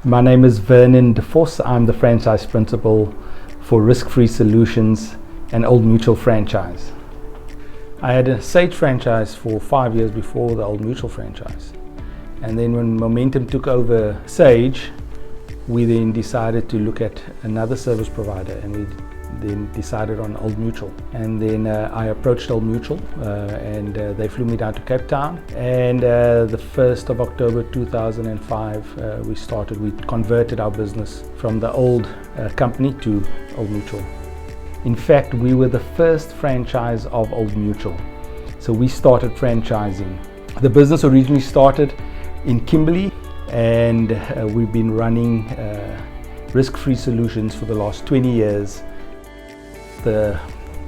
My name is Vernon de Vos. I'm the franchise principal for Risk-Free Solutions and Old Mutual franchise. I had a Sage franchise for 5 years before the Old Mutual franchise. And then when Momentum took over Sage, we then decided to look at another service provider, and we then decided on Old Mutual. And then I approached Old Mutual and they flew me down to Cape Town. And the 1st of October 2005, we converted our business from the old company to Old Mutual. In fact, we were the first franchise of Old Mutual. So we started franchising. The business originally started in Kimberley, and we've been running risk-free solutions for the last 20 years. The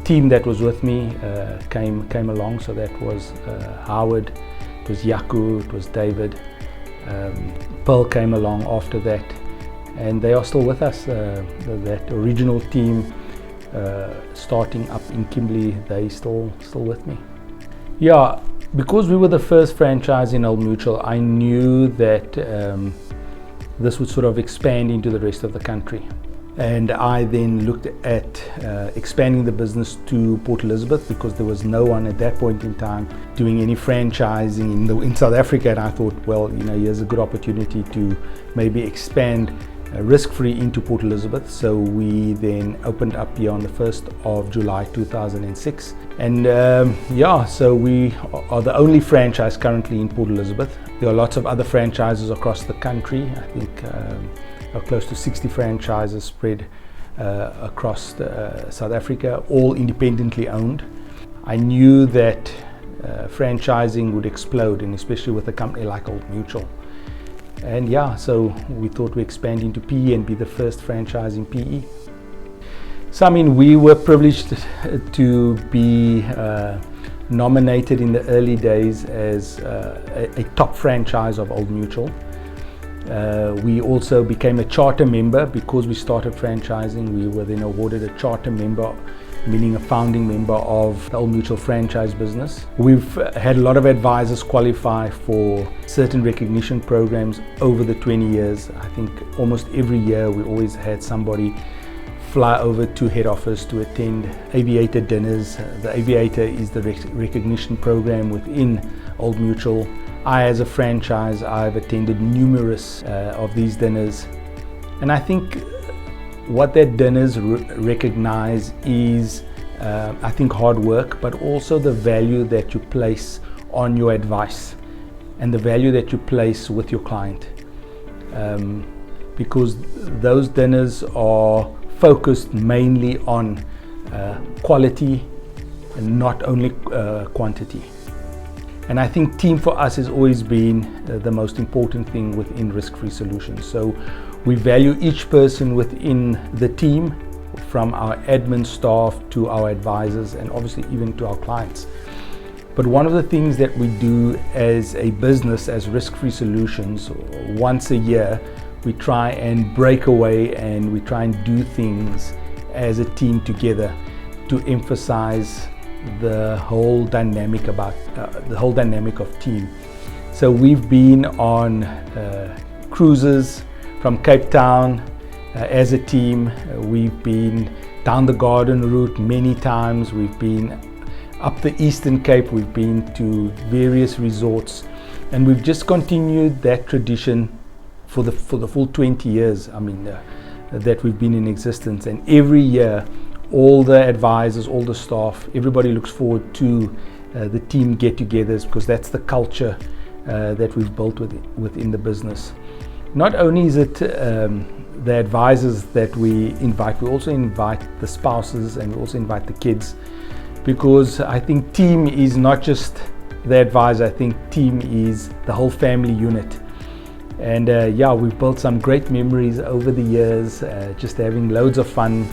team that was with me came along, so that was Howard, it was Yaku, it was David. Pearl came along after that, and they are still with us. That original team starting up in Kimberley, they still with me. Yeah, because we were the first franchise in Old Mutual, I knew that this would sort of expand into the rest of the country. And I then looked at expanding the business to Port Elizabeth, because there was no one at that point in time doing any franchising in South Africa. And I thought, well, here's a good opportunity to maybe expand risk-free into Port Elizabeth. So we then opened up here on the 1st of July 2006. And so we are the only franchise currently in Port Elizabeth. There are lots of other franchises across the country. I think close to 60 franchises spread across South Africa, all independently owned. I knew that franchising would explode, and especially with a company like Old Mutual. And so we thought we'd expand into PE and be the first franchise in PE. So we were privileged to be nominated in the early days as a top franchise of Old Mutual. We also became a charter member. Because we started franchising, we were then awarded a charter member, meaning a founding member of the Old Mutual franchise business. We've had a lot of advisors qualify for certain recognition programs over the 20 years. I think almost every year we always had somebody fly over to head office to attend aviator dinners. The aviator is the recognition program within Old Mutual. I, as a franchise, I've attended numerous of these dinners, and I think what that dinners recognize is I think hard work, but also the value that you place on your advice and the value that you place with your client, because those dinners are focused mainly on quality and not only quantity. And I think team for us has always been the most important thing within Risk-Free Solutions. So we value each person within the team, from our admin staff to our advisors, and obviously even to our clients. But one of the things that we do as a business, as Risk-Free Solutions, once a year, we try and break away and we try and do things as a team together to emphasize the whole dynamic of team. So we've been on cruises from Cape Town as a team. We've been down the Garden route many times. We've been up the Eastern Cape. We've been to various resorts, and we've just continued that tradition for the full 20 years that we've been in existence. And every year, all the advisors, all the staff, everybody looks forward to the team get-togethers, because that's the culture that we've built within the business. Not only is it the advisors that we invite, we also invite the spouses, and we also invite the kids, because I think team is not just the advisor. I think team is the whole family unit. And we've built some great memories over the years, just having loads of fun.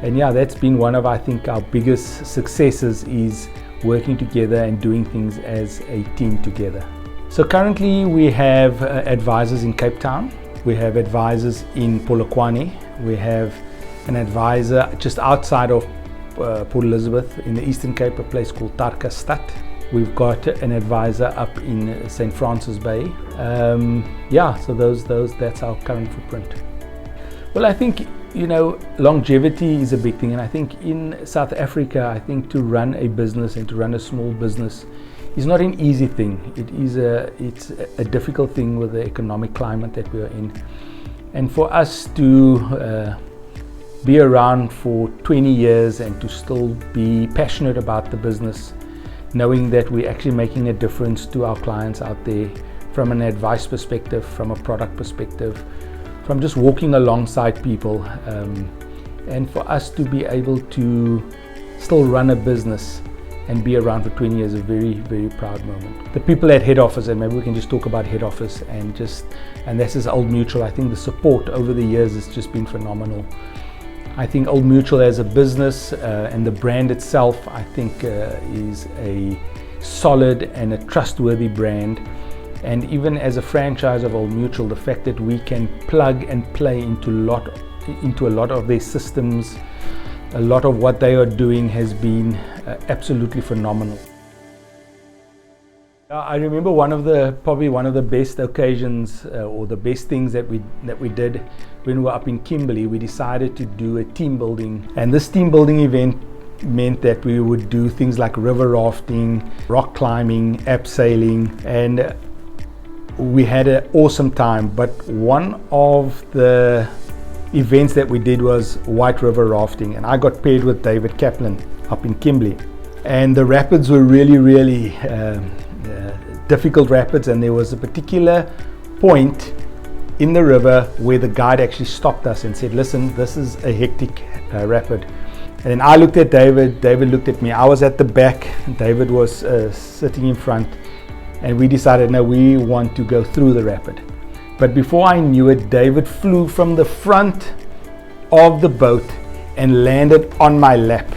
That's been one of, I think, our biggest successes, is working together and doing things as a team together. So currently we have advisors in Cape Town, we have advisors in Polokwane, we have an advisor just outside of Port Elizabeth in the Eastern Cape, a place called Tarkastad. We've got an advisor up in St. Francis Bay. So that's our current footprint. Well, I think, longevity is a big thing, and I think in South Africa, I think to run a business and to run a small business is not an easy thing. It's a difficult thing with the economic climate that we are in. And for us to be around for 20 years and to still be passionate about the business, knowing that we're actually making a difference to our clients out there from an advice perspective, from a product perspective, from just walking alongside people, and for us to be able to still run a business and be around for 20 years is a very, very proud moment. The people at head office, and maybe we can just talk about head office and this is Old Mutual. I think the support over the years has just been phenomenal. I think Old Mutual as a business and the brand itself, I think is a solid and a trustworthy brand. And even as a franchise of Old Mutual, the fact that we can plug and play into a lot of their systems, a lot of what they are doing has been absolutely phenomenal. I remember probably one of the best occasions or the best things that we did when we were up in Kimberley. We decided to do a team building, and this team building event meant that we would do things like river rafting, rock climbing, abseiling, and we had an awesome time. But one of the events that we did was white river rafting, and I got paired with David Kaplan up in Kimberley, and the rapids were really difficult rapids, and there was a particular point in the river where the guide actually stopped us and said, listen, this is a hectic rapid. And then I looked at David looked at me. I was at the back, David was sitting in front, and we decided, no, we want to go through the rapid. But before I knew it, David flew from the front of the boat and landed on my lap.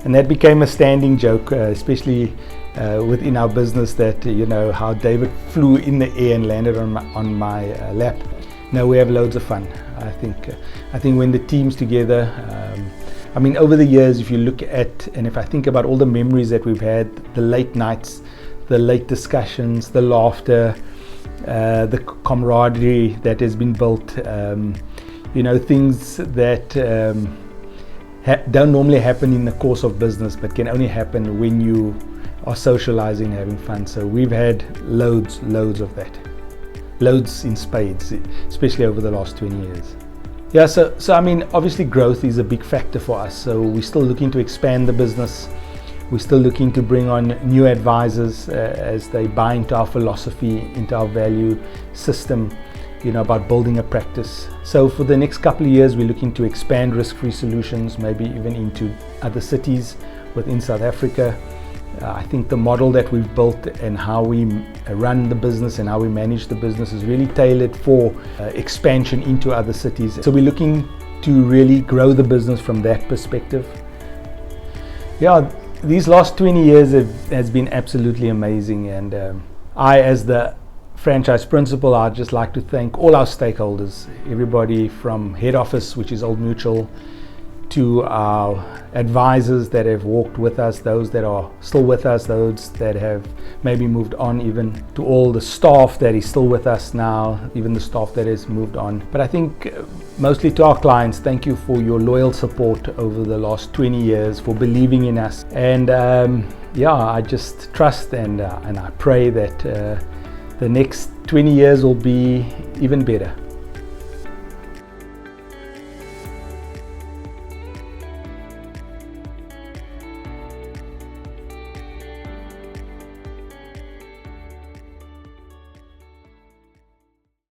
And that became a standing joke, especially within our business, that how David flew in the air and landed on my lap. Now we have loads of fun. I think when the team's together, over the years, if you look at, and if I think about all the memories that we've had, the late nights, the late discussions, the laughter, the camaraderie that has been built, things that don't normally happen in the course of business, but can only happen when you are socializing, having fun. So we've had loads of that, loads in spades, especially over the last 20 years. Yeah, so obviously growth is a big factor for us. So we're still looking to expand the business. We're still looking to bring on new advisors as they buy into our philosophy, into our value system, about building a practice. So for the next couple of years, we're looking to expand risk-free solutions, maybe even into other cities within South Africa. I think the model that we've built and how we run the business and how we manage the business is really tailored for expansion into other cities. So we're looking to really grow the business from that perspective. Yeah, these last 20 years has been absolutely amazing, and I, as the franchise principal, I'd just like to thank all our stakeholders, everybody from head office, which is Old Mutual, to our advisors that have walked with us, those that are still with us, those that have maybe moved on, even to all the staff that is still with us now, even the staff that has moved on. But I think mostly to our clients, thank you for your loyal support over the last 20 years, for believing in us. And I just trust and I pray that the next 20 years will be even better.